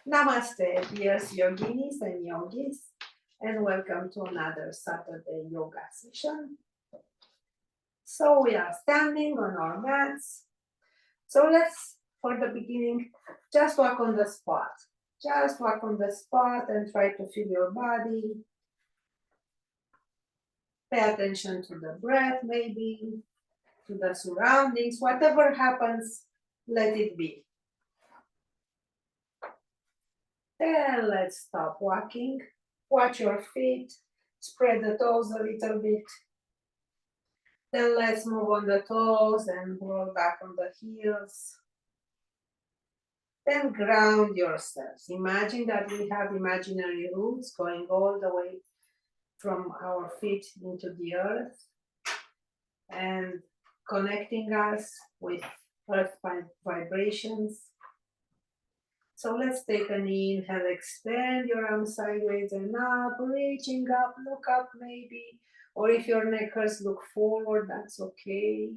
Namaste, dear yoginis and yogis, and welcome to another Saturday yoga session. So we are standing on our mats. So let's, for the beginning, just walk on the spot. Just walk on the spot and try to feel your body. Pay attention to the breath, maybe, to the surroundings. Whatever happens, let it be. Then let's stop walking. Watch your feet. Spread the toes a little bit. Then let's move on the toes and roll back on the heels. Then ground yourselves. Imagine that we have imaginary roots going all the way from our feet into the earth and connecting us with earth vibrations. So let's take an inhale, extend your arms sideways and up, reaching up, look up maybe, or if your neck hurts, look forward, that's okay.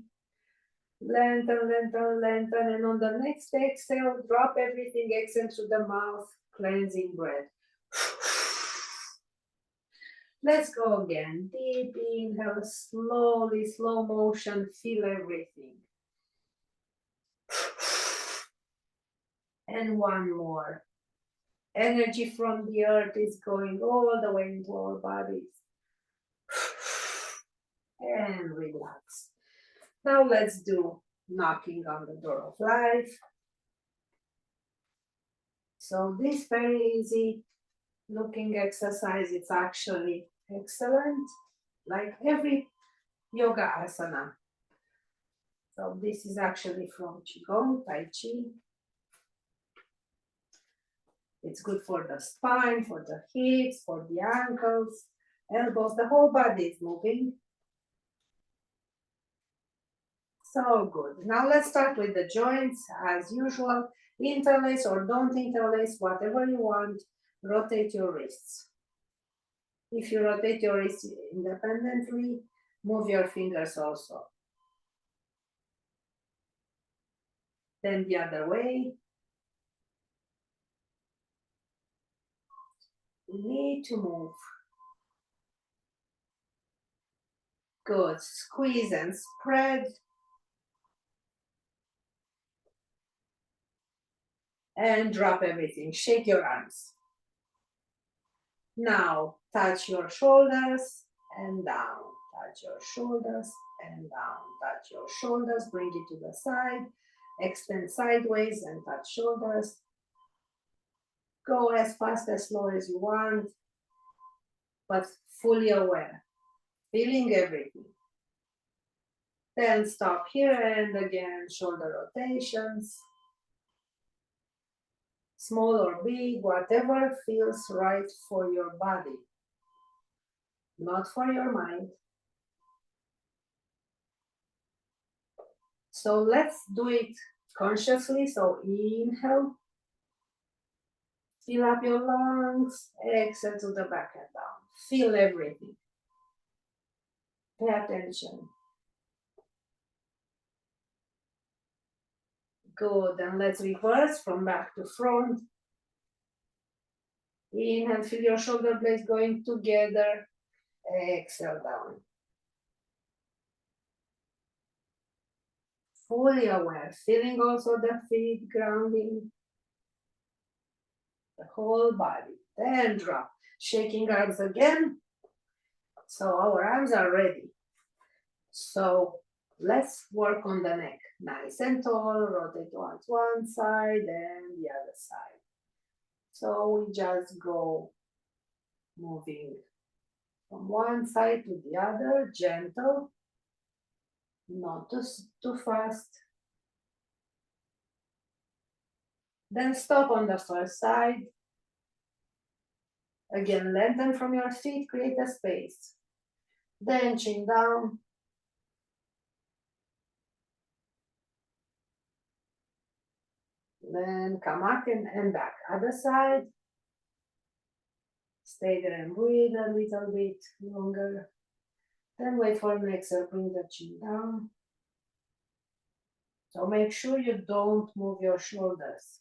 Lengthen, lengthen, lengthen, and on the next exhale, drop everything, exhale through the mouth, cleansing breath. Let's go again. Deep inhale, slowly, slow motion, feel everything. And one more. Energy from the earth is going all the way into our bodies. And relax. Now let's do knocking on the door of life. So this very easy looking exercise, it's actually excellent, like every yoga asana. So this is actually from Qigong, Tai Chi. It's good for the spine, for the hips, for the ankles, elbows, the whole body is moving. So good. Now let's start with the joints as usual. Interlace or don't interlace, whatever you want. Rotate your wrists. If you rotate your wrists independently, move your fingers also. Then the other way. We need to move. Good. Squeeze and spread. And drop everything. Shake your arms. Now touch your shoulders and down. Touch your shoulders and down. Touch your shoulders. Bring it to the side. Extend sideways and touch shoulders. Go as fast, as slow as you want, but fully aware, feeling everything. Then stop here and again, shoulder rotations. Small or big, whatever feels right for your body, not for your mind. So let's do it consciously. So inhale, fill up your lungs, exhale to the back and down. Feel everything. Pay attention. Good, and let's reverse from back to front. Inhale, feel your shoulder blades going together. Exhale down. Fully aware, feeling also the feet grounding the whole body. Then drop, shaking arms again. So our arms are ready. So let's work on the neck. Nice and tall, rotate towards one side and the other side. So we just go moving from one side to the other, gentle, not too fast. Then stop on the first side. Again, lengthen from your feet, create a space. Then chin down. Then come up and back. Other side. Stay there and breathe a little bit longer. Then wait for an exhale, bring the chin down. So make sure you don't move your shoulders.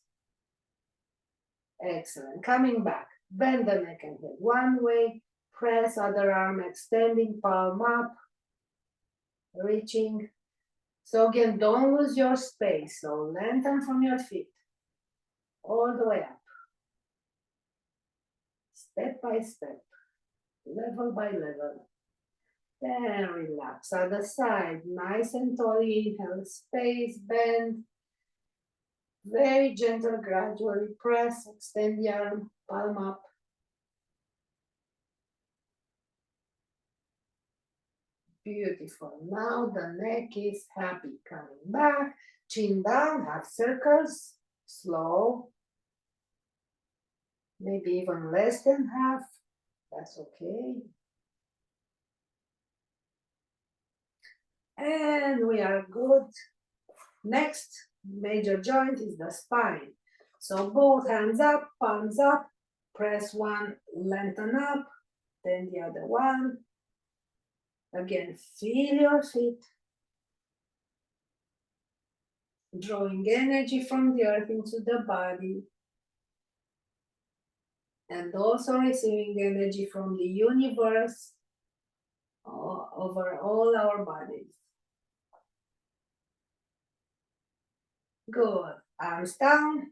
Excellent. Coming back. Bend the neck and head one way. Press other arm, extending palm up, reaching. So again, don't lose your space. So lengthen from your feet all the way up. Step by step, level by level. Then relax. Other side, nice and tall. Inhale, space, bend. Very gentle, gradually press, extend the arm, palm up. Beautiful. Now the neck is happy. Coming back, chin down, half circles, slow. Maybe even less than half. That's okay. And we are good. Next major joint is the spine. So both hands up, palms up, press one, lengthen up, then the other one. Again, feel your feet. Drawing energy from the earth into the body. And also receiving energy from the universe over all our bodies. Good. Arms down,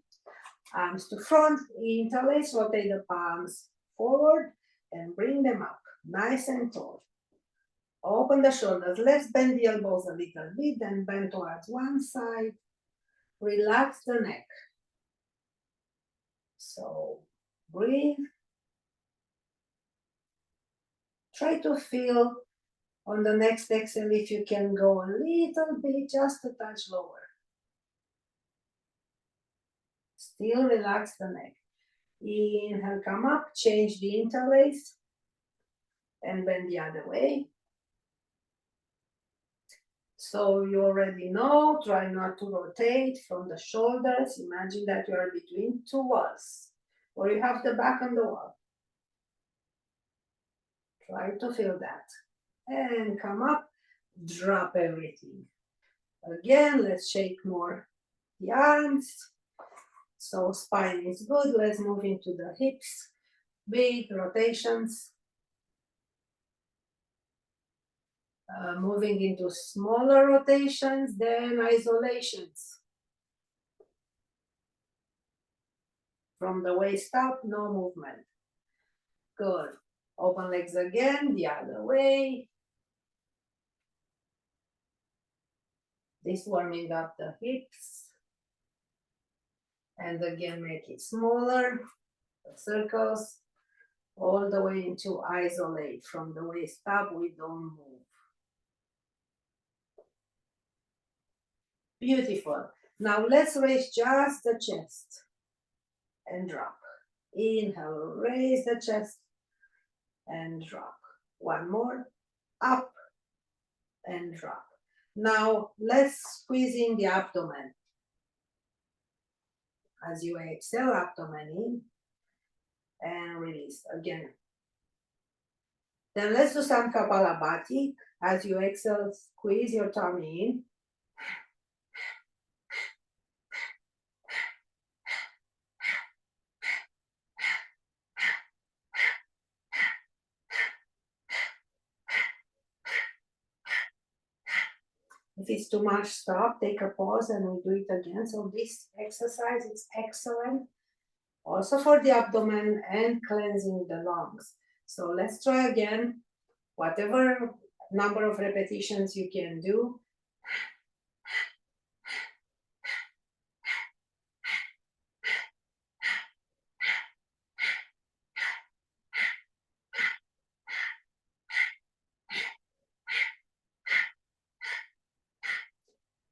arms to front, interlace, rotate the palms forward and bring them up, nice and tall. Open the shoulders, let's bend the elbows a little bit, then bend towards one side. Relax the neck. So breathe. Try to feel on the next exhale if you can go a little bit, just a touch lower. Still relax the neck. Inhale, come up, change the interlace and bend the other way. So you already know, try not to rotate from the shoulders. Imagine that you are between two walls or you have the back on the wall. Try to feel that. And come up, drop everything. Again, let's shake more the arms. So spine is good. Let's move into the hips. Big rotations. Moving into smaller rotations, then isolations. From the waist up, no movement. Good. Open legs again, the other way. This warming up the hips. And again, make it smaller. The circles. All the way into isolate. From the waist up, we don't move. Beautiful. Now let's raise just the chest and drop. Inhale, raise the chest and drop. One more, up and drop. Now let's squeeze in the abdomen. As you exhale, abdomen in and release again. Then let's do some Kapalabhati. As you exhale, squeeze your tummy in. If it's too much, stop, take a pause, and we do it again. So this exercise is excellent also for the abdomen and cleansing the lungs. So let's try again, whatever number of repetitions you can do.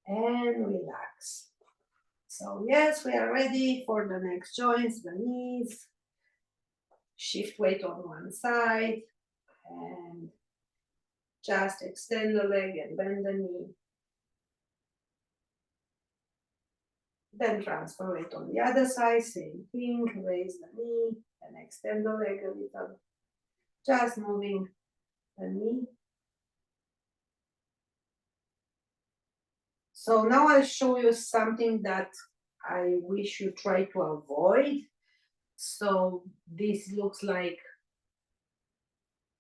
And relax. So yes, we are ready for the next joints, the knees. Shift weight on one side and just extend the leg and bend the knee. Then transfer weight on the other side, same thing, raise the knee and extend the leg a little. Just moving the knee. So now I'll show you something that I wish you try to avoid. So this looks like,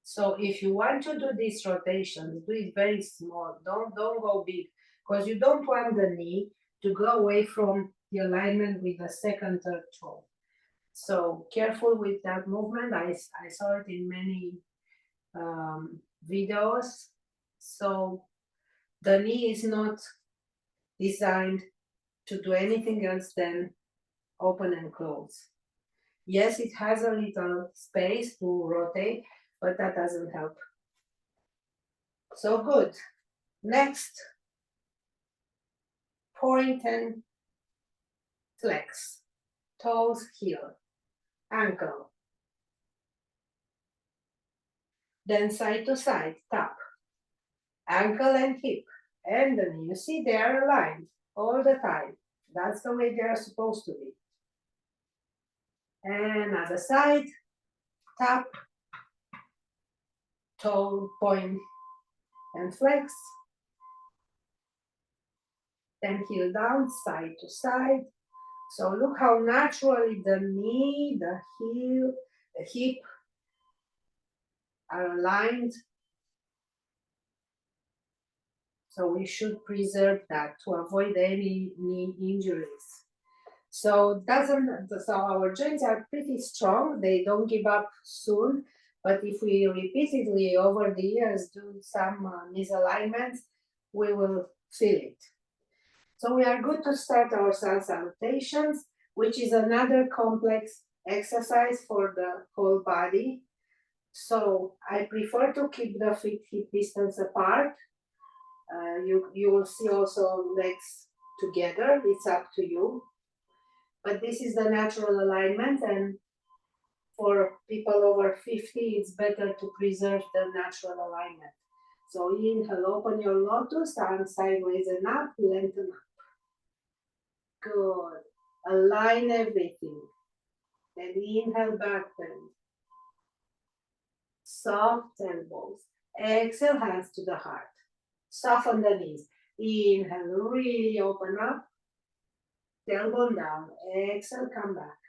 so if you want to do this rotation, do it very small. Don't go big, because you don't want the knee to go away from the alignment with the second, third toe. So careful with that movement. I saw it in many videos. So the knee is not designed to do anything else than open and close. Yes, it has a little space to rotate, but that doesn't help. So good. Next, point and flex. Toes, heel, ankle. Then side to side, tap. Ankle and hip. And the knee. You see, they are aligned all the time. That's the way they are supposed to be. And other side, tap, toe, point, and flex. Then heel down, side to side. So look how naturally the knee, the heel, the hip are aligned. So we should preserve that to avoid any knee injuries. So our joints are pretty strong. They don't give up soon. But if we repeatedly over the years do some misalignments, we will feel it. So we are good to start our sun salutations, which is another complex exercise for the whole body. So I prefer to keep the feet hip distance apart. You will see also legs together. It's up to you. But this is the natural alignment, and for people over 50, it's better to preserve the natural alignment. So inhale, open your lotus, arms sideways and up, lengthen up. Good. Align everything. Then inhale, back bend. Soft elbows. Exhale, hands to the heart. Soften the knees. Inhale, really open up. Tailbone down. Exhale, come back.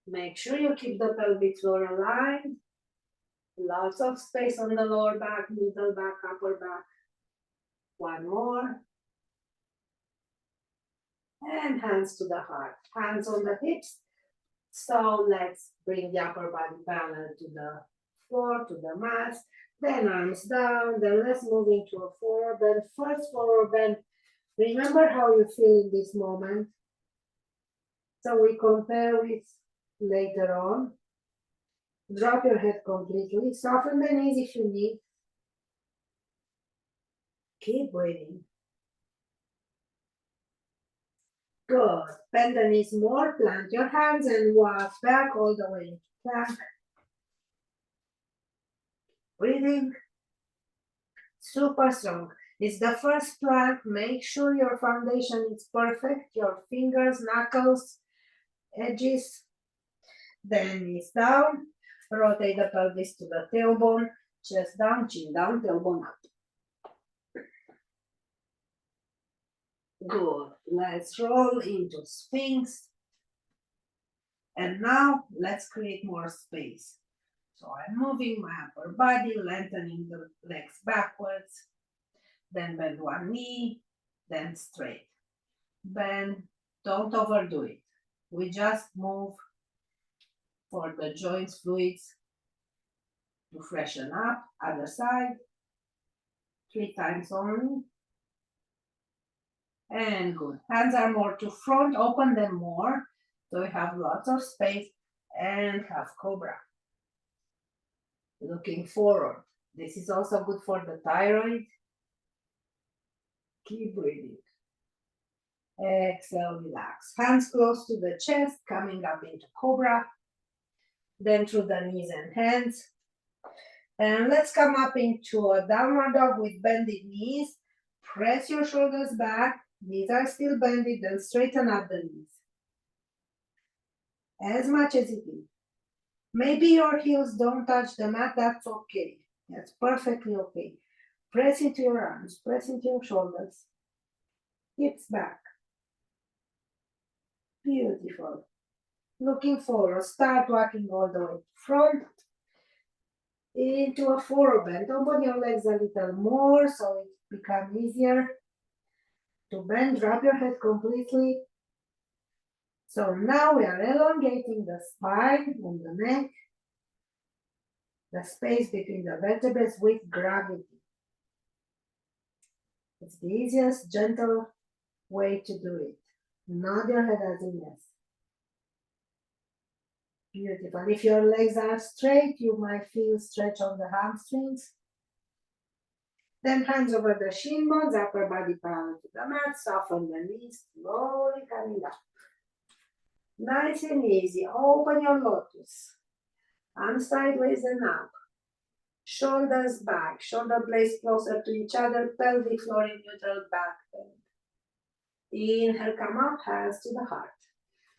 Make sure you keep the pelvic floor aligned. Lots of space on the lower back, middle back, upper back. One more. And hands to the heart. Hands on the hips. So let's bring the upper body parallel to the floor, to the mat. Then arms down. Then let's move into a forward bend. First forward bend. Remember how you feel in this moment. So we compare with later on. Drop your head completely. Soften the knees if you need. Keep breathing. Good. Bend the knees more. Plant your hands and walk back all the way into plank. Breathing. Super strong. It's the first plank. Make sure your foundation is perfect. Your fingers, knuckles, edges. Then knees down. Rotate the pelvis to the tailbone. Chest down, chin down, tailbone up. Good. Let's roll into Sphinx. And now let's create more space. So I'm moving my upper body, lengthening the legs backwards. Then bend one knee, then straight. Bend, don't overdo it. We just move for the joints, fluids to freshen up. Other side, 3 times only. And good. Hands are more to front, open them more. So we have lots of space and half cobra. Looking forward. This is also good for the thyroid. Keep breathing. Exhale, relax. Hands close to the chest, coming up into cobra. Then through the knees and hands. And let's come up into a downward dog with bended knees. Press your shoulders back. Knees are still bended, then straighten up the knees. As much as it is. Maybe your heels don't touch the mat, that's okay. That's perfectly okay. Press into your arms, press into your shoulders. Hips back. Beautiful. Looking forward, start walking all the way front into a forward bend. Open your legs a little more so it becomes easier to bend. Drop your head completely. So now we are elongating the spine and the neck, the space between the vertebrae with gravity. It's the easiest, gentle way to do it. Nod your head as in yes. Beautiful. If your legs are straight, you might feel stretch on the hamstrings. Then hands over the shin bones, upper body parallel to the mat, soften the knees, slowly coming up. Nice and easy. Open your lotus. Arms sideways and up. Shoulders back. Shoulder blades closer to each other. Pelvic floor in neutral back bend. Inhale, come up, hands to the heart.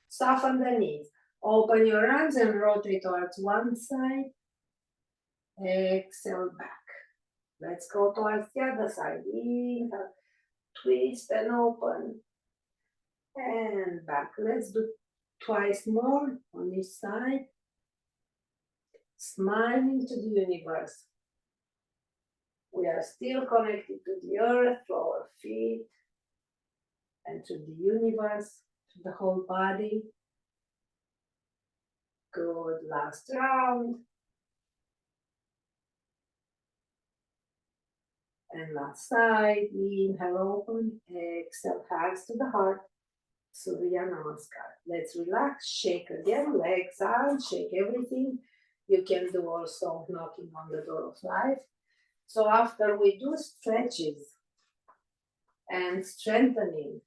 Soften the knees. Open your arms and rotate towards one side. Exhale back. Let's go towards the other side. Inhale, twist and open. And back. Let's do twice more on each side. Smiling to the universe. We are still connected to the earth, to our feet, and to the universe, to the whole body. Good, last round. And last side, inhale, open, exhale, hands to the heart, Surya Namaskar. Let's relax, shake again, legs out, shake everything. You can do also knocking on the door of life. So after we do stretches and strengthening,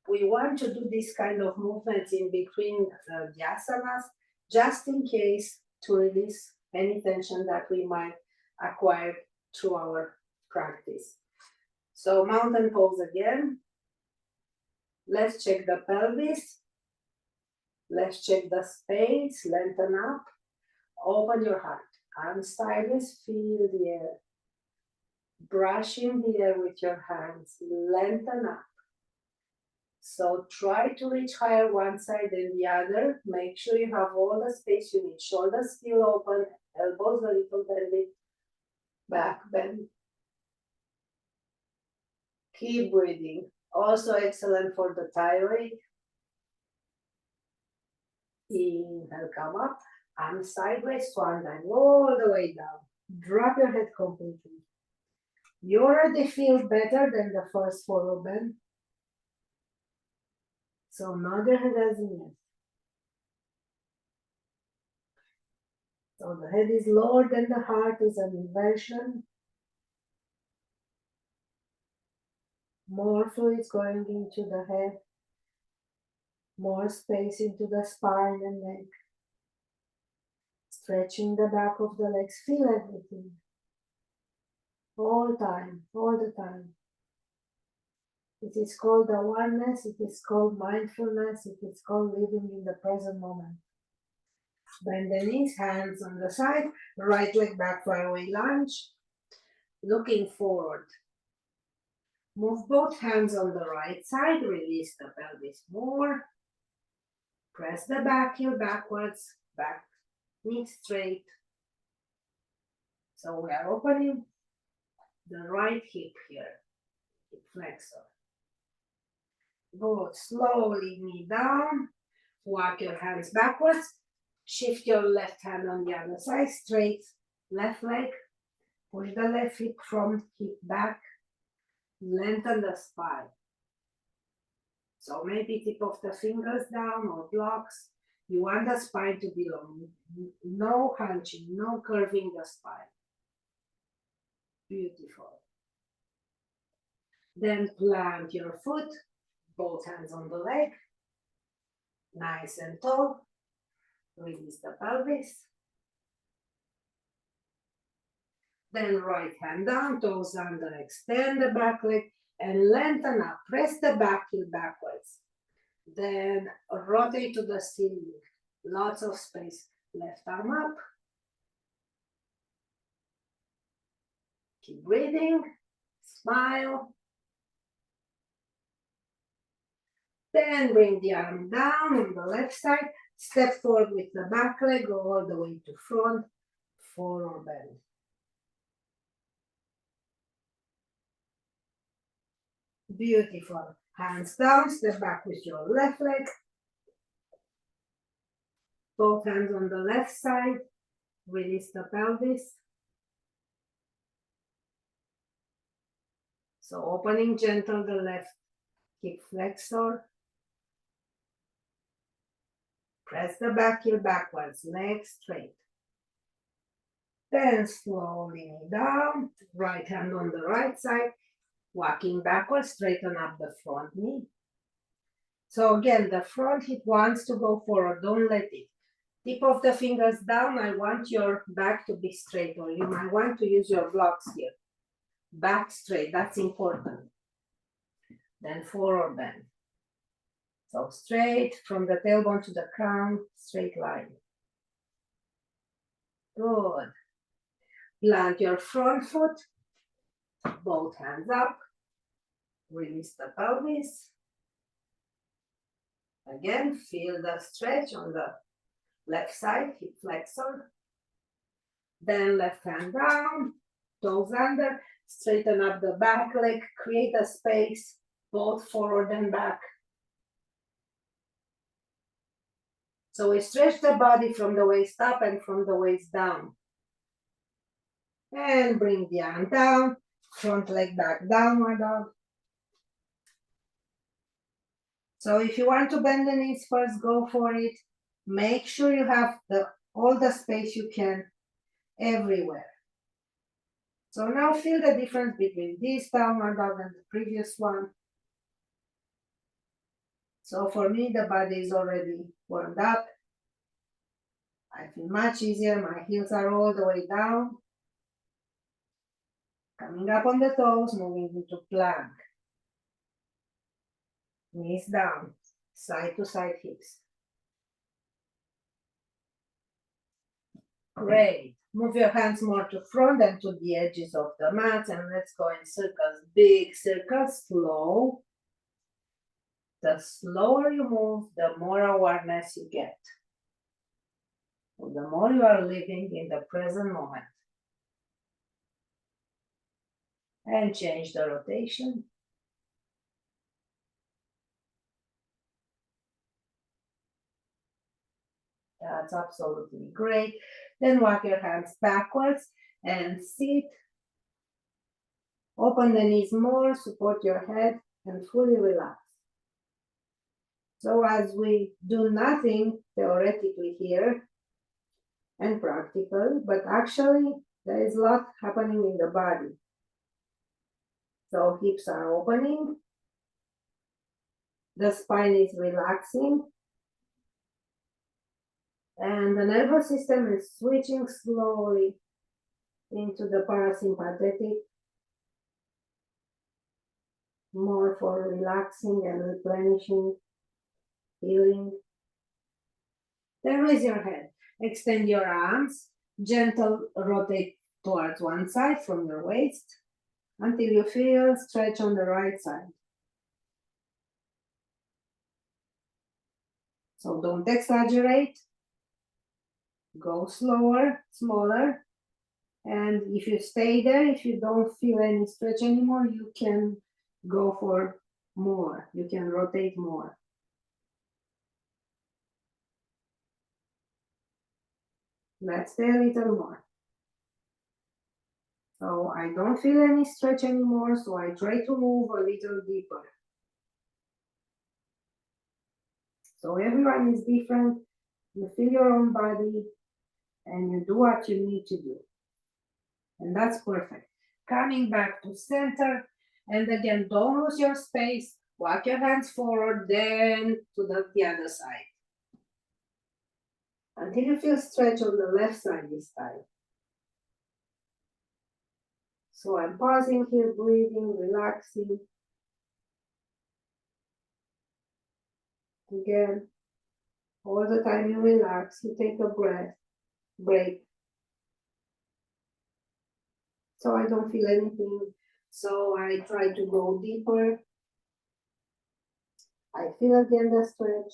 we want to do this kind of movements in between the asanas, just in case to release any tension that we might acquire through our practice. So mountain pose again. Let's check the pelvis. Let's check the space, lengthen up. Open your heart. Arms sideways, feel the air. Brushing the air with your hands, lengthen up. So try to reach higher one side than the other. Make sure you have all the space you need. Shoulders still open, elbows a little bended, back bend. Keep breathing. Also excellent for the thyroid. Inhale, come up. Arms sideways, swan dive all the way down. Drop your head completely. You already feel better than the first forward bend. So nod your head as in yes. So the head is lower than the heart is an inversion. More fluids going into the head. More space into the spine and neck. Stretching the back of the legs. Feel everything. All the time. It is called awareness, it is called mindfulness, it is called living in the present moment. Bend the knees, hands on the side, right leg back far away lunge, looking forward. Move both hands on the right side, release the pelvis more. Press the back heel backwards, back knee straight. So we are opening the right hip here, hip flexor. Go slowly, knee down, walk your hands backwards, shift your left hand on the other side, straight left leg, push the left hip from hip back, lengthen the spine. So maybe tip of the fingers down or blocks. You want the spine to be long. No hunching, no curving the spine. Beautiful. Then plant your foot, both hands on the leg, nice and tall. Release the pelvis. Then right hand down, toes under, extend the back leg and lengthen up. Press the back heel backwards. Then rotate to the ceiling. Lots of space. Left arm up. Keep breathing. Smile. Then bring the arm down on the left side. Step forward with the back leg, go all the way to front, forward bend. Beautiful. Hands down, step back with your left leg. Both hands on the left side. Release the pelvis. So opening gentle the left hip flexor. Press the back heel backwards, legs straight. Then slowly knee down, right hand on the right side, walking backwards, straighten up the front knee. So again, the front hip wants to go forward, don't let it. Tip of the fingers down, I want your back to be straight, or you might want to use your blocks here. Back straight, that's important. Then forward bend. So straight from the tailbone to the crown, straight line. Good. Plant your front foot, both hands up. Release the pelvis. Again, feel the stretch on the left side, hip flexor. Then left hand down, toes under, straighten up the back leg, create a space, both forward and back. So we stretch the body from the waist up and from the waist down. And bring the arm down, front leg back, downward dog. So if you want to bend the knees first, go for it. Make sure you have all the space you can everywhere. So now feel the difference between this downward dog and the previous one. So for me, the body is already warmed up. I feel much easier. My heels are all the way down. Coming up on the toes, moving into plank. Knees down, side to side hips. Great. Move your hands more to front and to the edges of the mat, and let's go in circles. Big circles, slow. The slower you move, the more awareness you get. The more you are living in the present moment. And change the rotation. That's absolutely great. Then walk your hands backwards and sit. Open the knees more, support your head, and fully relax. So as we do nothing theoretically here and practical, but actually there is a lot happening in the body. So hips are opening, the spine is relaxing, and the nervous system is switching slowly into the parasympathetic, more for relaxing and replenishing, healing. Then raise your head, extend your arms, gentle rotate towards one side from your waist until you feel stretch on the right side. So don't exaggerate, go slower, smaller, and if you stay there, if you don't feel any stretch anymore, you can go for more, you can rotate more. Let's stay a little more. So I don't feel any stretch anymore, so I try to move a little deeper. So everyone is different, you feel your own body, and you do what you need to do. And that's perfect. Coming back to center, and again, don't lose your space. Walk your hands forward, then to the other side. Until you feel stretch on the left side this time. So I'm pausing here, breathing, relaxing. Again, all the time you relax, you take a break. So I don't feel anything. So I try to go deeper. I feel again the stretch.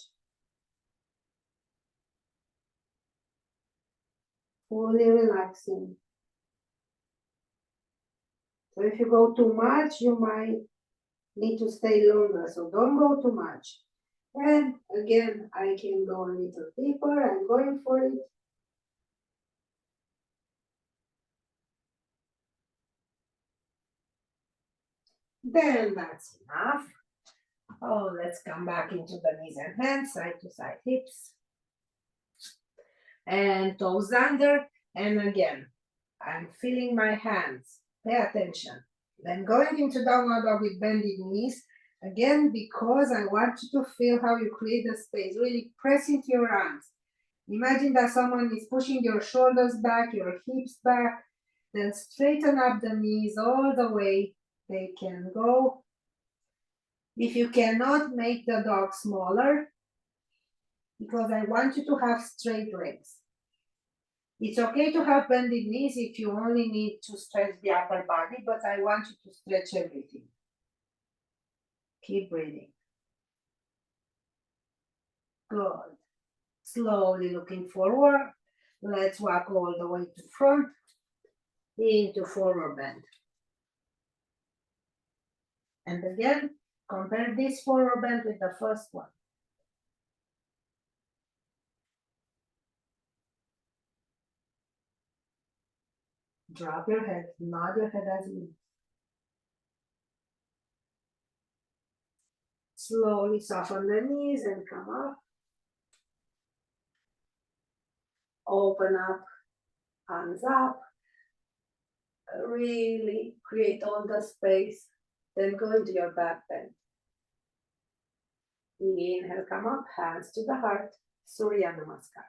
fully relaxing. So if you go too much, you might need to stay longer, so don't go too much. And again, I can go a little deeper. I'm going for it. Then that's enough. Oh, let's come back into the knees and hands, side to side hips. And toes under. And again, I'm feeling my hands. Pay attention. Then going into downward dog with bended knees. Again, because I want you to feel how you create the space. Really press into your arms. Imagine that someone is pushing your shoulders back, your hips back. Then straighten up the knees all the way they can go. If you cannot, make the dog smaller, because I want you to have straight legs. It's okay to have bended knees if you only need to stretch the upper body, but I want you to stretch everything. Keep breathing. Good. Slowly looking forward. Let's walk all the way to front into forward bend. And again, compare this forward bend with the first one. Drop your head, nod your head as you move. Slowly soften the knees and come up. Open up, hands up. Really create all the space. Then go into your back bend. Inhale, come up, hands to the heart. Surya Namaskar.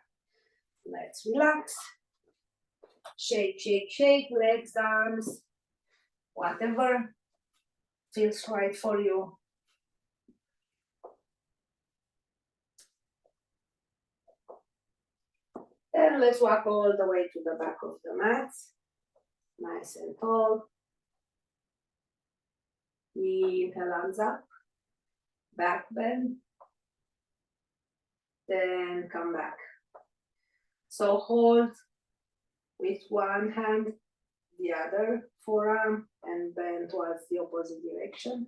Let's relax. Shake, shake, shake, legs, arms, whatever feels right for you. Then let's walk all the way to the back of the mat. Nice and tall. Inhale, hands up. Back bend. Then come back. So hold with one hand, the other forearm, and bend towards the opposite direction.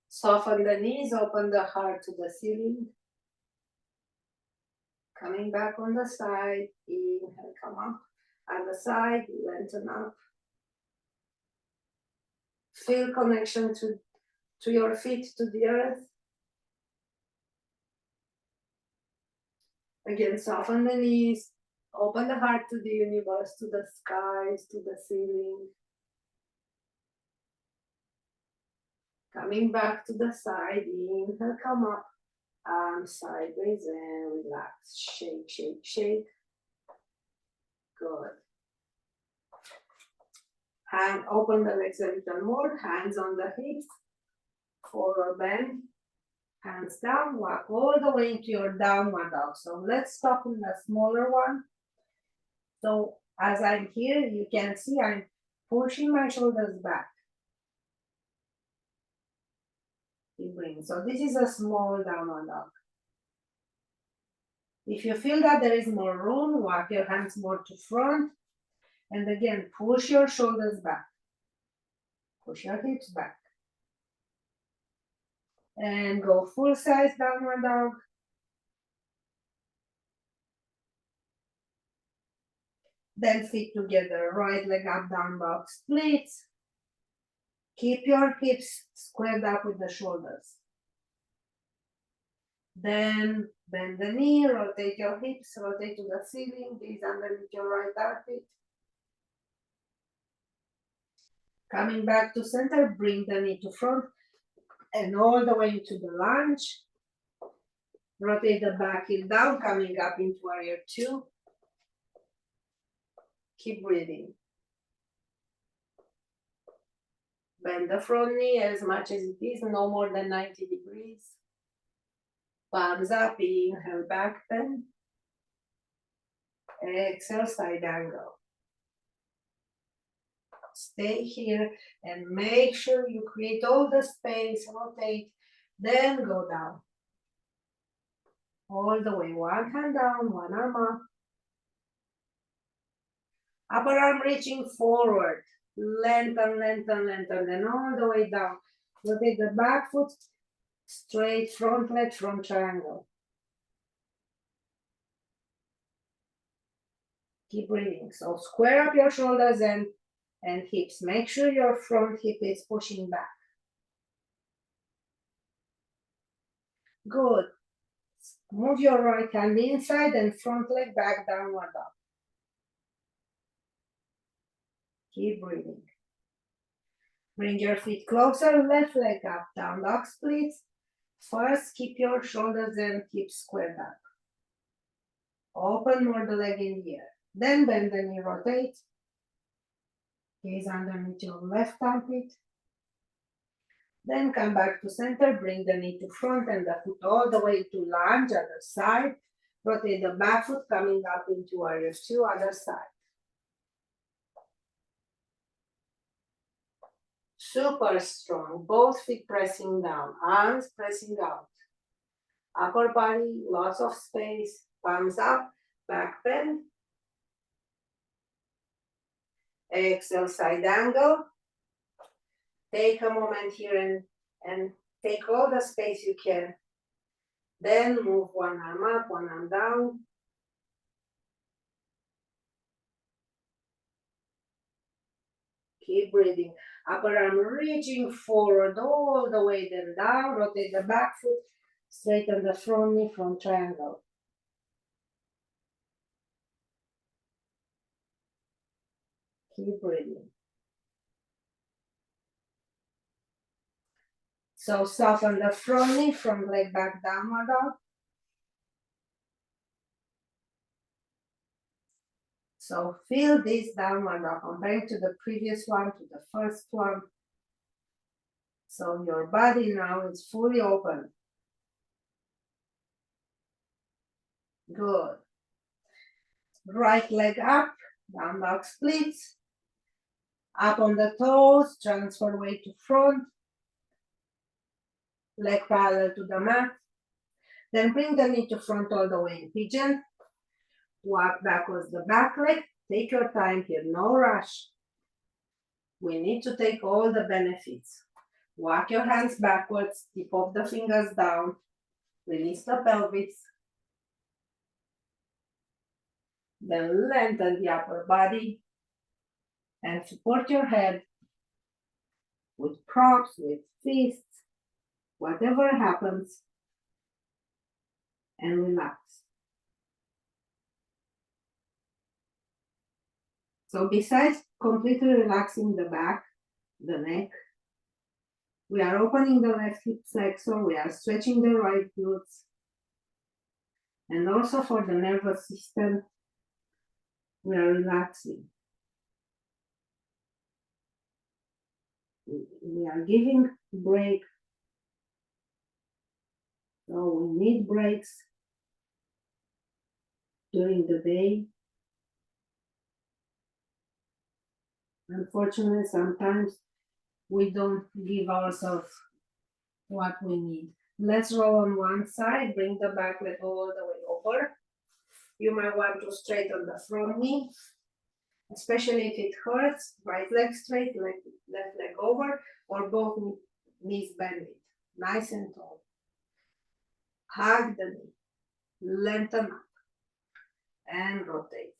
Soften the knees, open the heart to the ceiling. Coming back on the side, inhale, come up. On the side, lengthen up. Feel connection to your feet, to the earth. Again, soften the knees, open the heart to the universe, to the skies, to the ceiling. Coming back to the side, inhale, come up. Arms sideways and relax. Shake, shake, shake. Good. Hand, open the legs a little more, hands on the hips, forward bend, hands down, walk all the way into your downward dog. So let's stop in the smaller one. So as I'm here, you can see I'm pushing my shoulders back. Keep breathing. So this is a small downward dog. If you feel that there is more room, walk your hands more to front. And again, push your shoulders back. Push your hips back. And go full size downward dog. Then feet together, right leg up, down dog, splits. Keep your hips squared up with the shoulders. Then bend the knee, rotate your hips, rotate to the ceiling, gaze underneath your right armpit. Coming back to center, bring the knee to front and all the way into the lunge. Rotate the back heel down, coming up into warrior two. Keep breathing. Bend the front knee as much as it is, no more than 90 degrees. Palms up, inhale, back bend. Exhale, side angle. Stay here and make sure you create all the space, rotate, then go down. all the way. One hand down, one arm up. Upper arm reaching forward. Lengthen, lengthen, lengthen, then all the way down. Rotate the back foot straight, front leg, front triangle. Keep breathing. So square up your shoulders and hips. Make sure your front hip is pushing back. Good. Move your right hand inside and front leg back, downward dog. Keep breathing. Bring your feet closer, left leg up, down dog split. First, keep your shoulders and hips squared up. Open more the leg in the air. Then bend the knee, rotate. Gaze underneath your left armpit. Then come back to center, bring the knee to front and the foot all the way to lunge, other side. Rotate the back foot coming up into warrior two, other side. Super strong, both feet pressing down, arms pressing out. Upper body, lots of space, palms up, back bend. Exhale, side angle. Take a moment here and take all the space you can. Then move one arm up, one arm down. Keep breathing. Upper arm reaching forward all the way, then down. Rotate the back foot, straighten the front knee, front triangle. Keep breathing. So soften the front knee, front leg back, downward dog. So feel this downward dog comparing to the previous one, to the first one. So your body now is fully open. Good. Right leg up, down dog splits. Up on the toes, transfer weight to front. Leg parallel to the mat. Then bring the knee to front all the way in pigeon. Walk backwards the back leg. Take your time here, no rush. We need to take all the benefits. Walk your hands backwards, tip of the fingers down. Release the pelvis. Then lengthen the upper body and support your head with props, with fists, whatever happens, and relax. So besides completely relaxing the back, the neck, we are opening the left hip flexor, we are stretching the right glutes, and also for the nervous system, we are relaxing. We are giving break. So we need breaks during the day. Unfortunately, sometimes we don't give ourselves what we need. Let's roll on one side, bring the back leg all the way over. You might want to straighten the front knee, especially if it hurts. Right leg straight, left leg over, or both knees bended, nice and tall. Hug the knee, lengthen up, and rotate.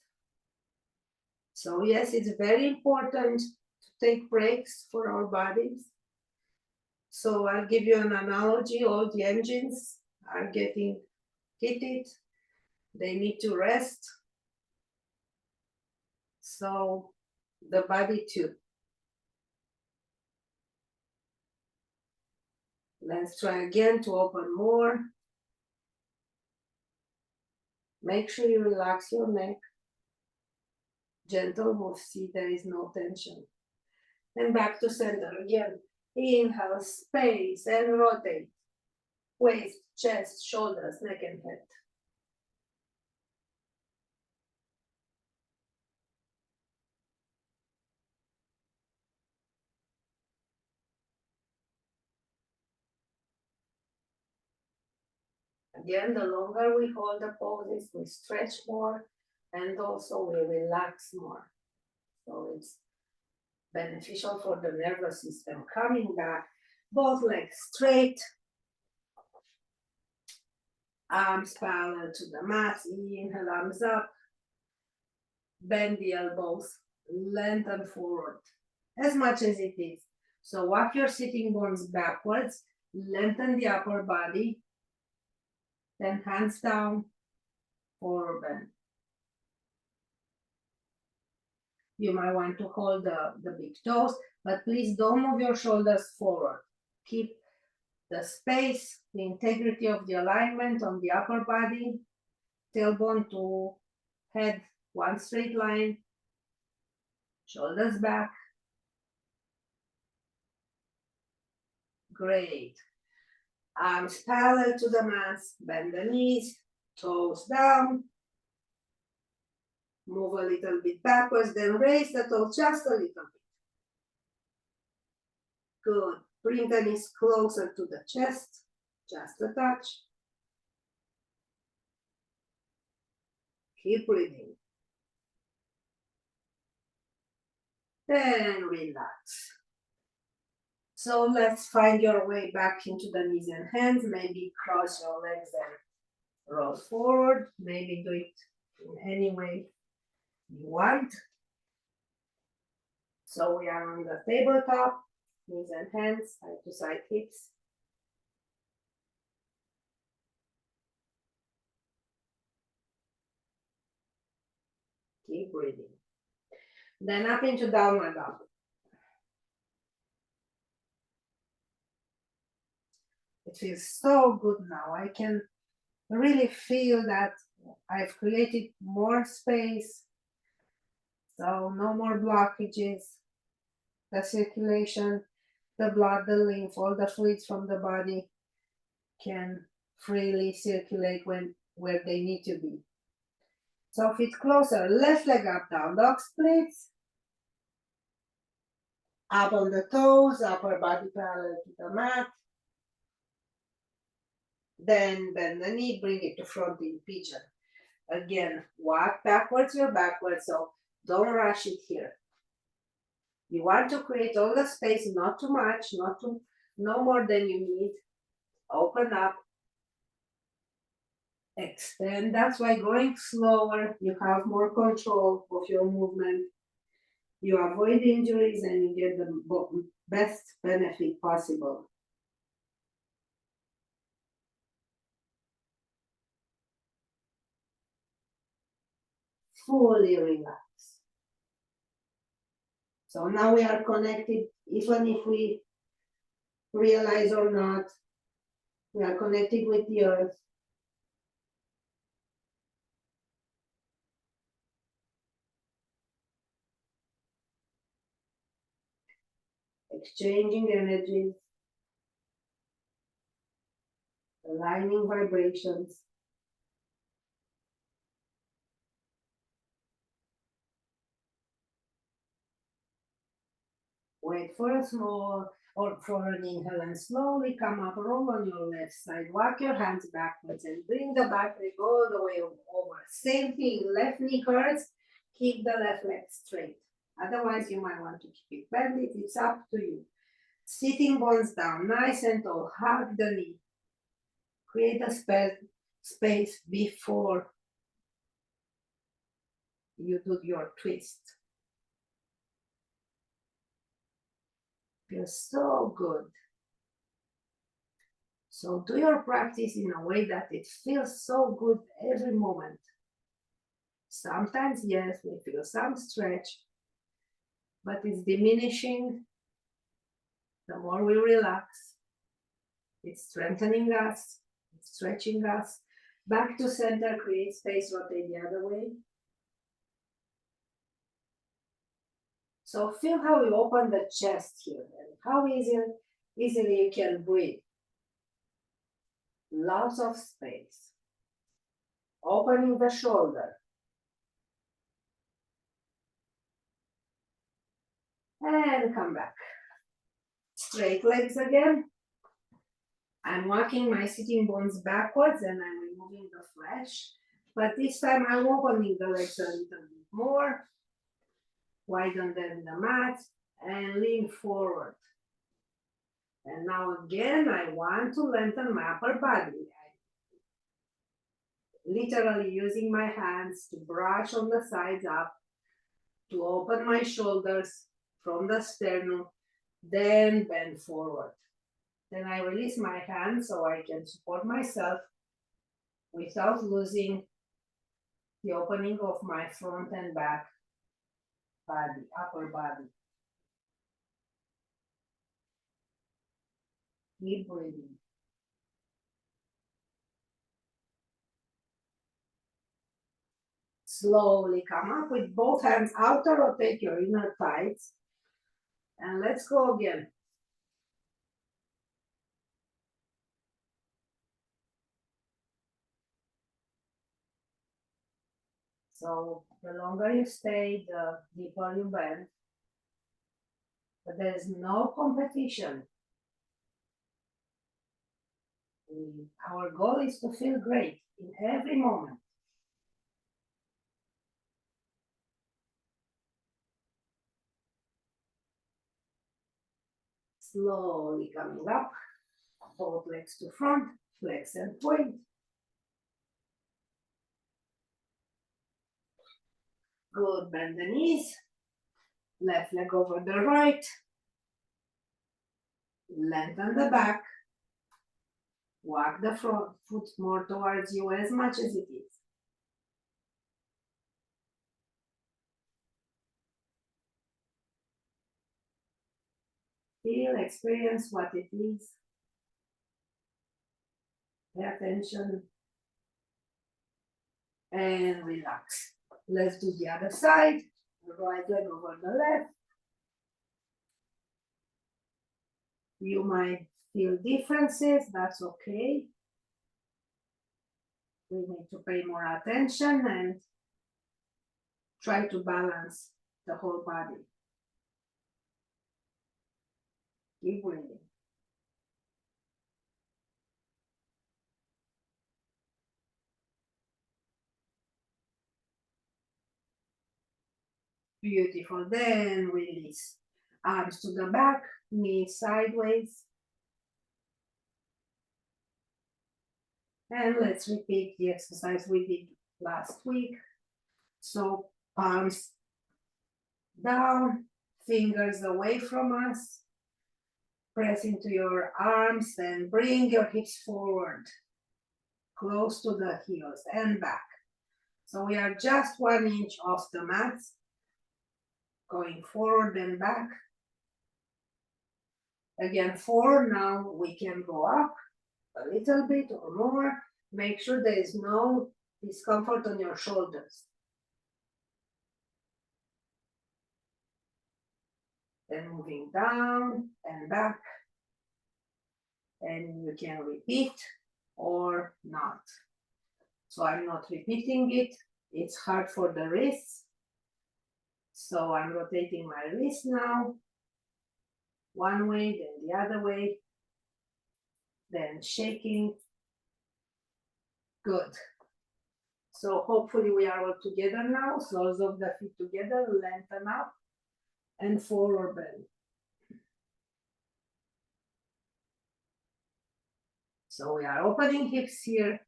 So yes, it's very important to take breaks for our bodies. So I'll give you an analogy. All the engines are getting heated. They need to rest. So the body too. Let's try again to open more. Make sure you relax your neck. Gentle move, see there is no tension. And back to center again. Inhale, space, and rotate. Waist, chest, shoulders, neck, and head. Again, the longer we hold the poses, we stretch more and also we relax more. So it's beneficial for the nervous system. Coming back, both legs straight, arms parallel to the mat, inhale, arms up, bend the elbows, lengthen forward as much as it is. So walk your sitting bones backwards, lengthen the upper body, then hands down, forward bend. You might want to hold the big toes, but please don't move your shoulders forward. Keep the space, the integrity of the alignment on the upper body, tailbone to head, one straight line, shoulders back. Great. Arms parallel to the mat, bend the knees, toes down. Move a little bit backwards, then raise the toes just a little bit. Good. Bring the knees closer to the chest, just a touch. Keep breathing. Then relax. So let's find your way back into the knees and hands. Maybe cross your legs and roll forward. Maybe do it in any way you want. So we are on the tabletop, knees and hands, side to side hips. Keep breathing. Then up into downward dog. It feels so good now. I can really feel that I've created more space. So no more blockages. The circulation, the blood, the lymph, all the fluids from the body can freely circulate where they need to be. So feet closer, left leg up, down dog splits. Up on the toes, upper body parallel to the mat. Then bend the knee, bring it to front in pigeon. Again, walk backwards, you're backwards, so don't rush it here. You want to create all the space, not too much, no more than you need. Open up, extend. That's why going slower, you have more control of your movement. You avoid injuries and you get the best benefit possible. Fully relax. So now we are connected, even if we realize or not, we are connected with the earth. Exchanging energies, aligning vibrations. Wait for a small or for an inhale and slowly come up, roll on your left side, walk your hands backwards and bring the back leg all the way over. Same thing, left knee hurts, keep the left leg straight. Otherwise, you might want to keep it bent. It's up to you. Sitting bones down, nice and tall, hug the knee. Create a space before you do your twist. Feels so good. So do your practice in a way that it feels so good every moment. Sometimes, yes, we feel some stretch, but it's diminishing the more we relax. It's strengthening us, it's stretching us. Back to center, create space, rotate the other way. So feel how you open the chest here and how easily you can breathe. Lots of space. Opening the shoulder. And come back. Straight legs again. I'm walking my sitting bones backwards and I'm removing the flesh. But this time I'm opening the legs a little bit more, widen them the mat, and lean forward. And now again, I want to lengthen my upper body. I'm literally using my hands to brush on the sides up, to open my shoulders from the sternum, then bend forward. Then I release my hands so I can support myself without losing the opening of my front and back body, upper body. Keep breathing. Slowly come up with both hands out to rotate your inner thighs. And let's go again. So the longer you stay, the deeper you bend. But there's no competition. Our goal is to feel great in every moment. Slowly coming up, both legs to front, flex and point. Good, bend the knees, left leg over the right, lengthen the back, walk the front foot more towards you as much as it is. Feel, experience what it is. Pay attention and relax. Let's do the other side. Right leg over the left. You might feel differences, that's okay. We need to pay more attention and try to balance the whole body. Keep breathing. Beautiful. Then release. Arms to the back, knees sideways. And let's repeat the exercise we did last week. So palms down, fingers away from us. Press into your arms and bring your hips forward, close to the heels and back. So we are just 1 inch off the mat, going forward and back. Again, 4, now we can go up a little bit or more. Make sure there is no discomfort on your shoulders. Then moving down and back. And you can repeat or not. So I'm not repeating it. It's hard for the wrists. So I'm rotating my wrist now. One way, then the other way. Then shaking. Good. So hopefully we are all together now. Soles of the feet together, lengthen up and forward bend. So we are opening hips here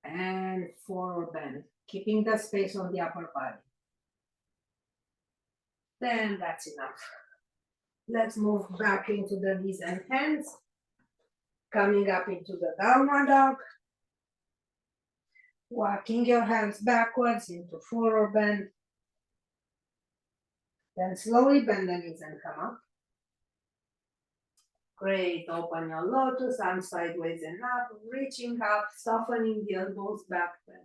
and forward bend, keeping the space on the upper body. Then that's enough. Let's move back into the knees and hands, coming up into the downward dog. Walking your hands backwards into forward bend. Then slowly bend the knees and come up. Great, open your lotus, arms sideways and up, reaching up, softening the elbows, back bend.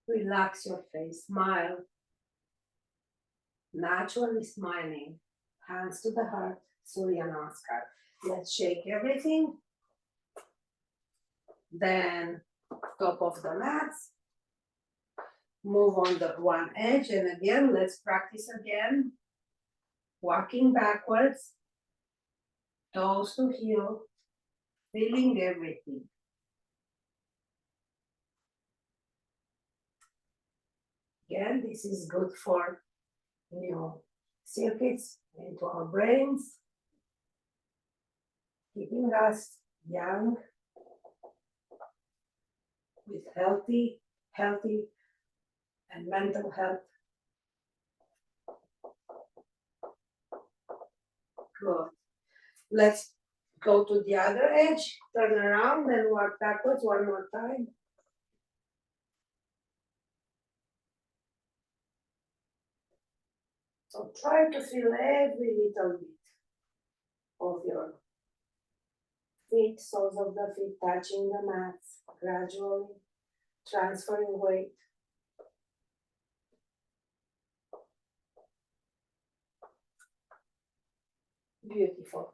Relax your face, smile. Naturally smiling, hands to the heart, Surya Namaskar. Let's shake everything. Then top of the mats. Move on the one edge, and again, let's practice again. Walking backwards, Toes to heel, feeling everything. Again, this is good for new circuits into our brains, keeping us young with healthy and mental health. Good. Let's go to the other edge, turn around and walk backwards one more time. So try to feel every little bit of your feet, soles of the feet touching the mats, gradually transferring weight. Beautiful.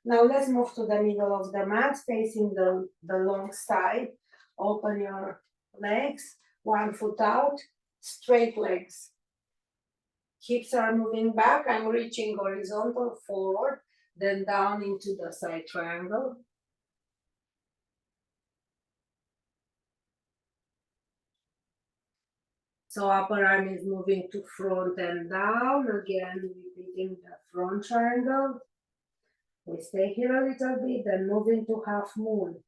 Now let's move to the middle of the mat, facing the long side. Open your legs, one foot out, straight legs. Hips are moving back. I'm reaching horizontal forward, then down into the side triangle. So upper arm is moving to front and down. Again, repeating the front triangle. We stay here a little bit, then move into half moon.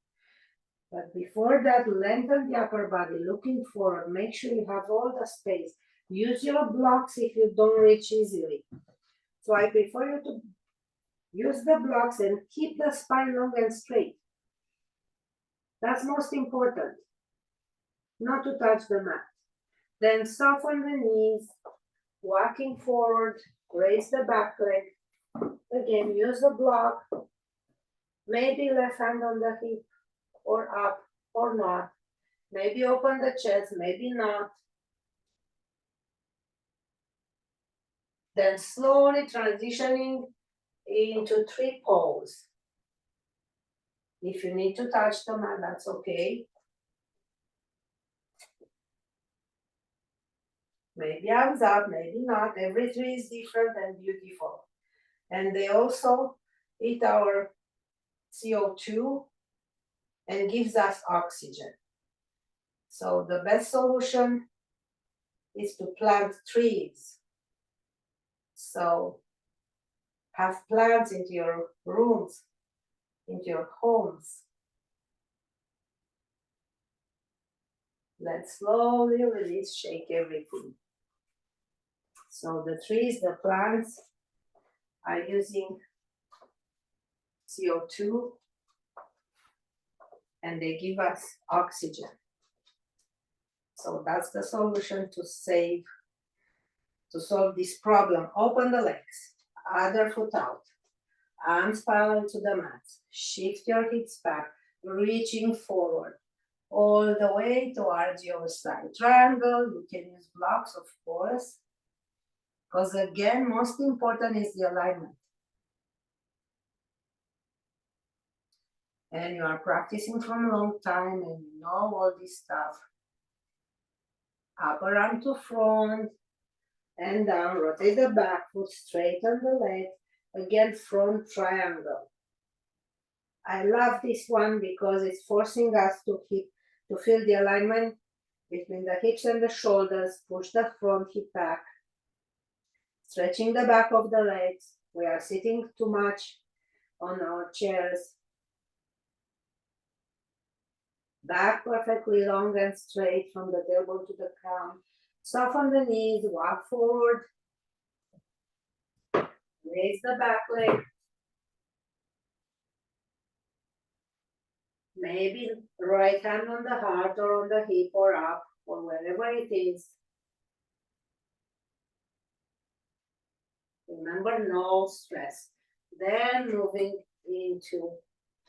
But before that, lengthen the upper body, looking forward. Make sure you have all the space. Use your blocks if you don't reach easily. So I prefer you to use the blocks and keep the spine long and straight. That's most important. Not to touch the mat. Then soften the knees, walking forward, raise the back leg. Again, use the block. Maybe left hand on the hip, or up, or not. Maybe open the chest, maybe not. Then slowly transitioning into tree pose. If you need to touch the mat, that's okay. Maybe arms up, maybe not. Every tree is different and beautiful. And they also eat our CO2 and gives us oxygen. So the best solution is to plant trees. So have plants into your rooms, into your homes. Let's slowly release, shake everything. So the trees, the plants are using CO2 and they give us oxygen. So that's the solution to solve this problem. Open the legs, other foot out, arms parallel to the mat. Shift your hips back, reaching forward all the way towards your side triangle. You can use blocks, of course, because again, most important is the alignment. And you are practicing from a long time and you know all this stuff. Upper arm to front and down, rotate the back foot, straighten the leg. Again, front triangle. I love this one because it's forcing us to feel the alignment between the hips and the shoulders. Push the front hip back, stretching the back of the legs. We are sitting too much on our chairs. Back perfectly long and straight from the tailbone to the crown. Soften the knees, walk forward. Raise the back leg. Maybe right hand on the heart or on the hip or up or wherever it is. Remember, no stress. Then moving into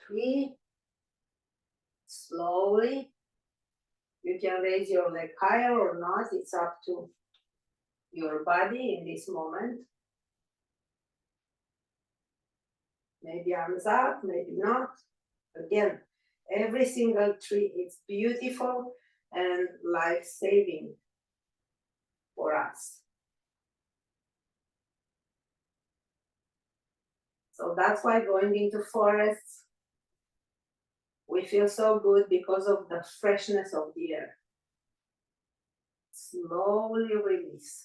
three. Slowly. You can raise your leg higher or not. It's up to your body in this moment. Maybe arms up, maybe not. Again, every single tree is beautiful and life-saving for us. So that's why going into forests, we feel so good because of the freshness of the air. Slowly release.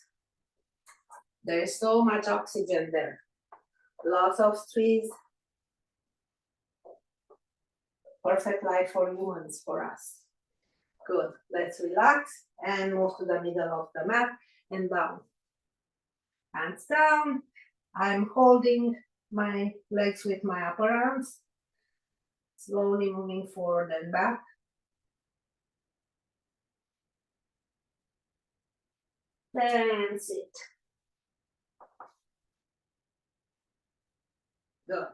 There is so much oxygen there. Lots of trees. Perfect life for humans, for us. Good. Let's relax and move to the middle of the mat and down. Hands down. I'm holding my legs with my upper arms. Slowly moving forward and back. Then sit. Good.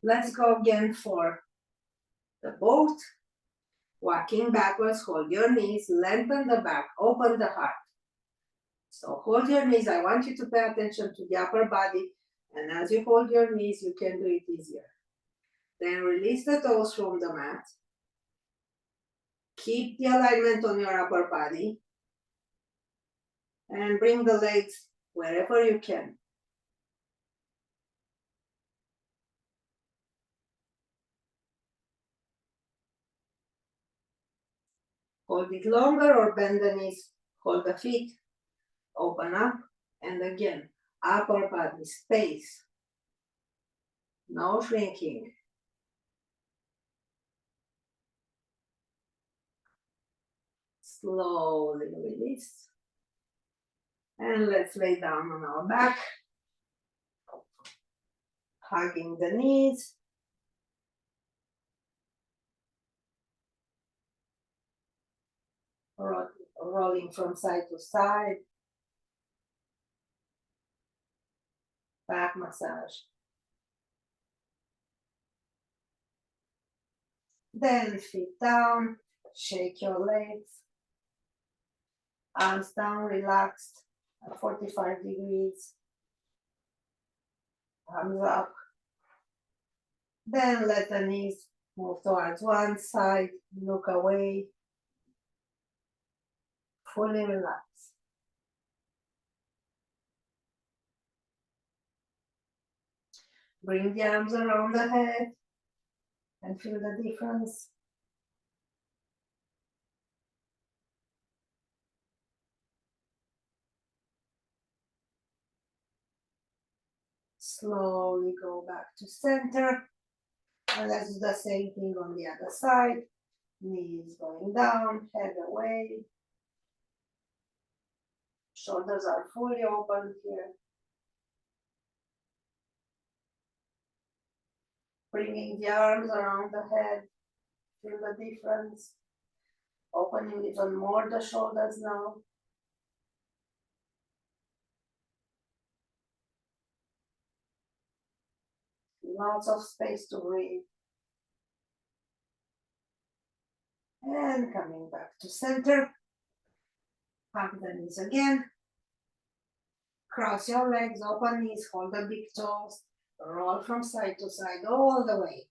Let's go again for the boat. Walking backwards, hold your knees, lengthen the back, open the heart. So hold your knees. I want you to pay attention to the upper body. And as you hold your knees, you can do it easier. Then release the toes from the mat. Keep the alignment on your upper body. And bring the legs wherever you can. Hold it longer or bend the knees. Hold the feet. Open up. And again, upper body space. No shrinking. Slowly release. And let's lay down on our back. Hugging the knees. Rolling from side to side. Back massage. Then feet down, shake your legs. Arms down, relaxed at 45 degrees. Arms up. Then let the knees move towards one side, look away. Fully relax. Bring the arms around the head and feel the difference. Slowly go back to center. And let's do the same thing on the other side. Knees going down, head away. Shoulders are fully open here. Bringing the arms around the head. Feel the difference. Opening even more the shoulders now. Lots of space to breathe. And coming back to center. Hug the knees again. Cross your legs, open knees, hold the big toes. Roll from side to side all the way.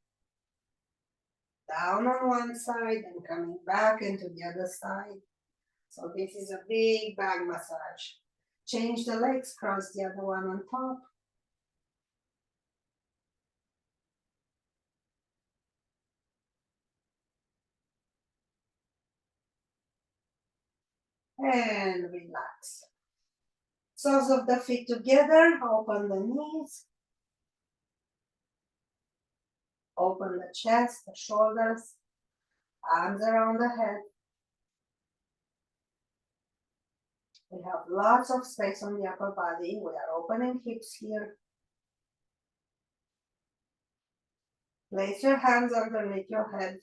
Down on one side and coming back into the other side. So this is a big back massage. Change the legs, cross the other one on top. And relax. Soles of the feet together, open the knees. Open the chest, the shoulders, arms around the head. We have lots of space on the upper body. We are opening hips here. Place your hands underneath your head.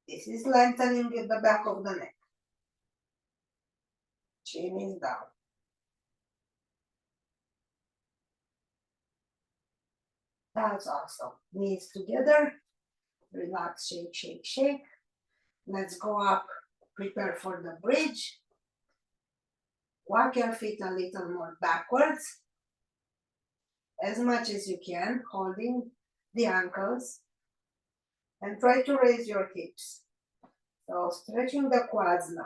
This is lengthening the back of the neck. Chin is down. That's awesome. Knees together. Relax, shake, shake, shake. Let's go up. Prepare for the bridge. Walk your feet a little more backwards. As much as you can, holding the ankles. And try to raise your hips. So stretching the quads now.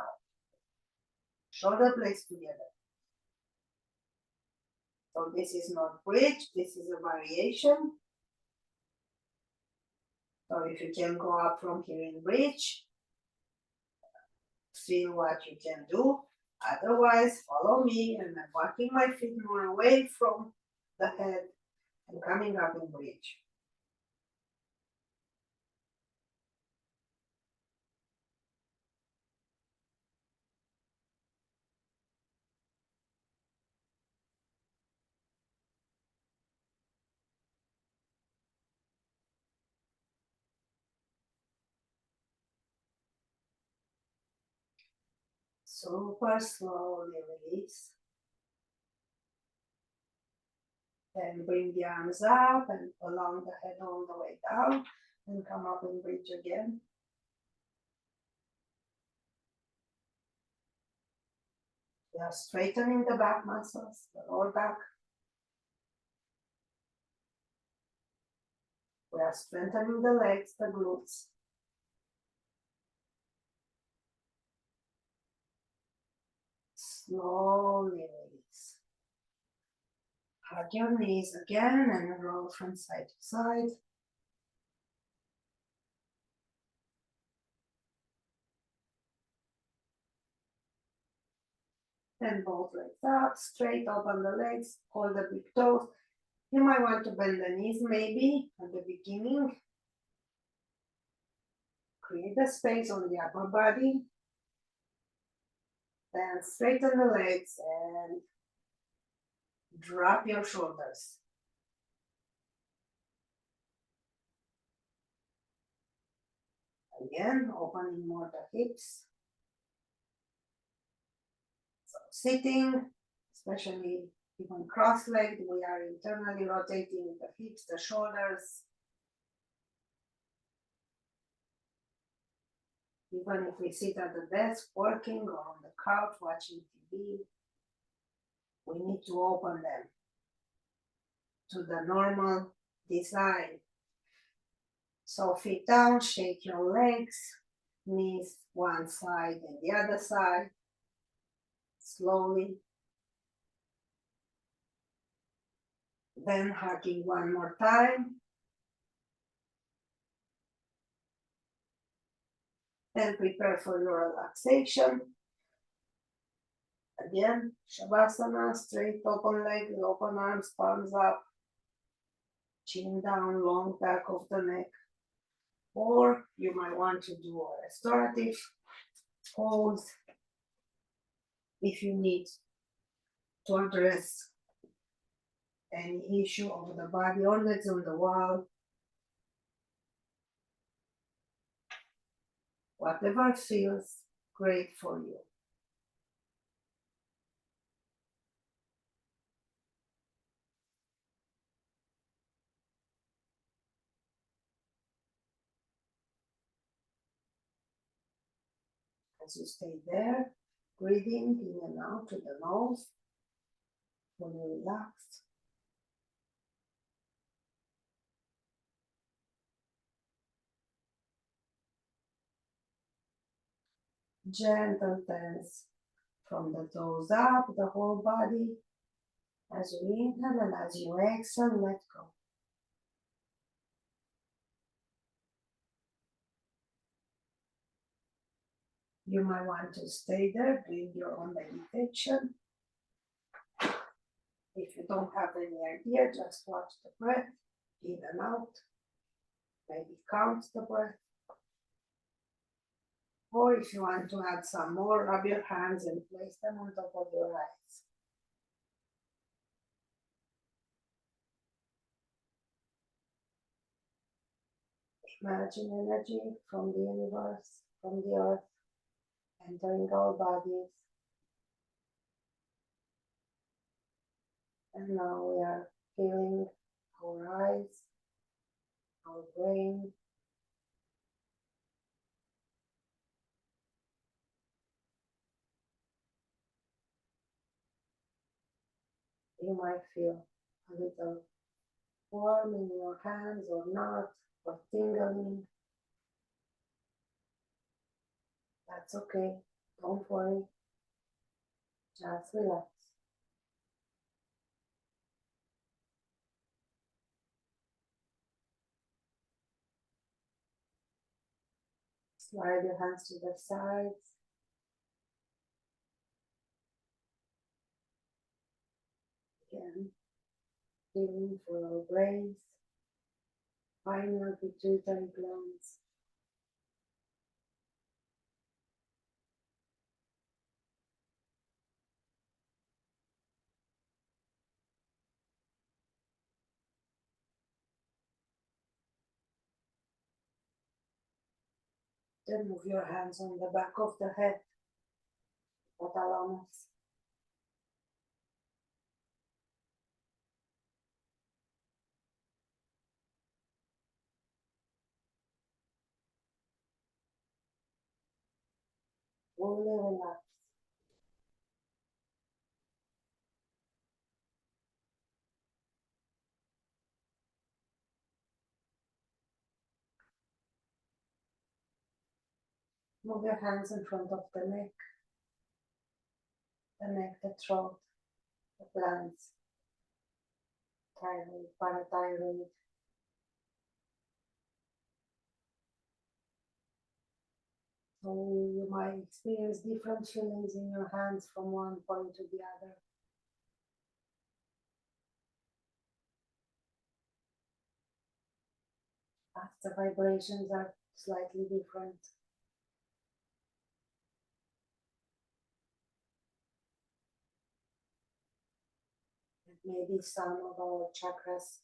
Shoulder blades together. So this is not bridge, this is a variation. So if you can go up from here in bridge, feel what you can do. Otherwise, follow me and I'm walking my feet more away from the head and coming up in bridge. Super slowly release. Then bring the arms up and along the head all the way down and come up in bridge again. We are straightening the back muscles, the lower back. We are strengthening the legs, the glutes. Slowly release. Hug your knees again and roll from side to side. Then both legs up, straight open the legs, hold the big toes. You might want to bend the knees maybe at the beginning. Create a space on the upper body. Then straighten the legs and drop your shoulders. Again, opening more the hips. So sitting, especially even cross-legged, we are internally rotating the hips, the shoulders. Even if we sit at the desk working or on the couch watching TV, we need to open them to the normal design. So feet down, shake your legs, knees one side and the other side, slowly. Then hugging one more time. Then prepare for your relaxation. Again, Shavasana, straight open legs, open arms, palms up, chin down, long back of the neck. Or you might want to do a restorative pose if you need to address any issue of the body or legs on the wall. Whatever feels great for you. As you stay there, breathing in and out to the nose, fully relaxed. Gentle tense from the toes up, the whole body. As you inhale and as you exhale, let go. You might want to stay there, doing your own meditation. If you don't have any idea, just watch the breath, in and out. Maybe count the breath. Or if you want to add some more, rub your hands and place them on top of your eyes. Imagine energy from the universe, from the earth, entering our bodies. And now we are feeling our eyes, our brain. You might feel a little warm in your hands or not, or tingling. That's okay. Don't worry. Just relax. Slide your hands to the sides. Again, feeling for our brains, final pituitary glands. Then move your hands on the back of the head, hypothalamus. Fully relax. Move your hands in front of the neck, the throat, the glands, thyroid, parathyroid. So you might experience different feelings in your hands from one point to the other. As the vibrations are slightly different. And maybe some of our chakras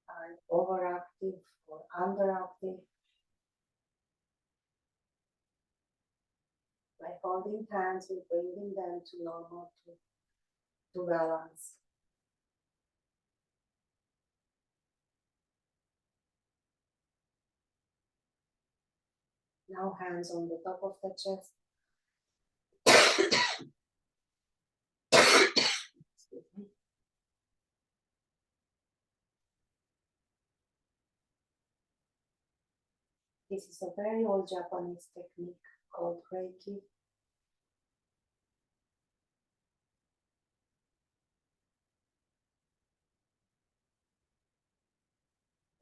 are overactive or underactive. By holding hands, we're bringing them to normal, to balance. Now hands on the top of the chest. Excuse me. This is a very old Japanese technique called Reiki.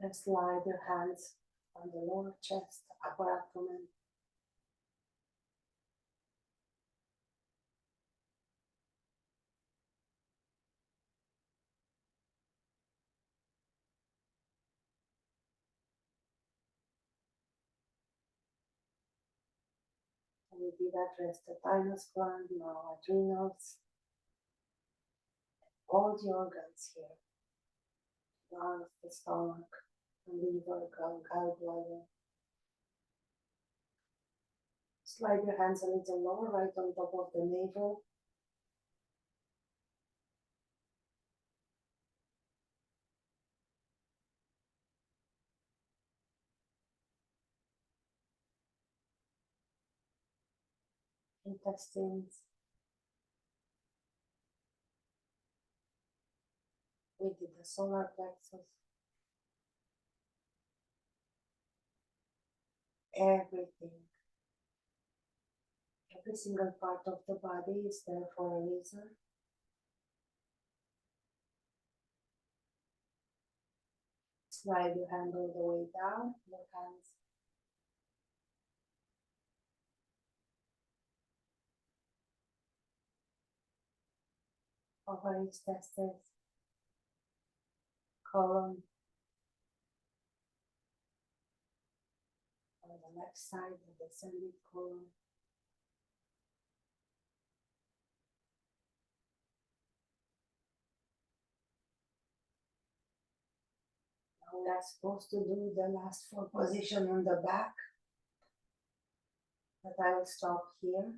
And slide your hands on the lower chest, upper abdomen. And we did address the thymus gland, now adrenals, all the organs here, lungs, the stomach, the liver, gallbladder. Slide your hands a little lower, right on top of the navel. Intestines. We did the solar plexus. Everything. Every single part of the body is there for a reason. Slide your hand all the way down, your hands. Ovaries, testes, colon. On the left side, the descending colon. Now we are supposed to do the last 4 position on the back. But I will stop here.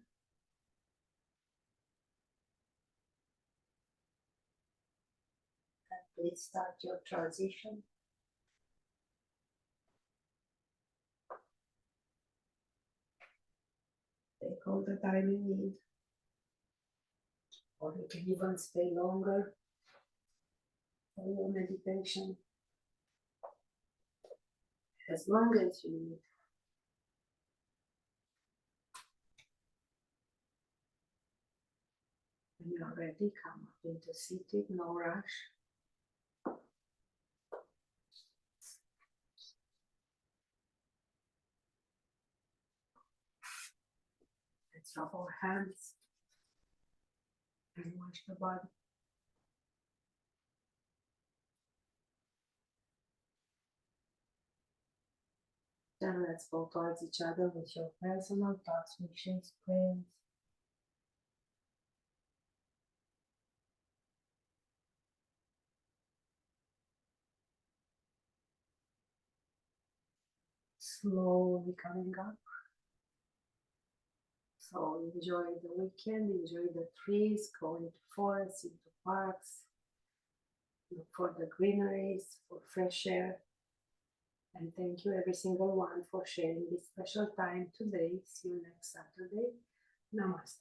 And please start your transition. Take all the time you need. Or you can even stay longer for your meditation. As long as you need. When you are ready, come up into seated, no rush. Let's rub our hands and wash the body. Then let's go towards each other with your personal thoughts, wishes, prayers. Slowly coming up. So enjoy the weekend, enjoy the trees, go into forests, into parks, look for the greeneries, for fresh air. And thank you every single one for sharing this special time today. See you next Saturday. Namaste.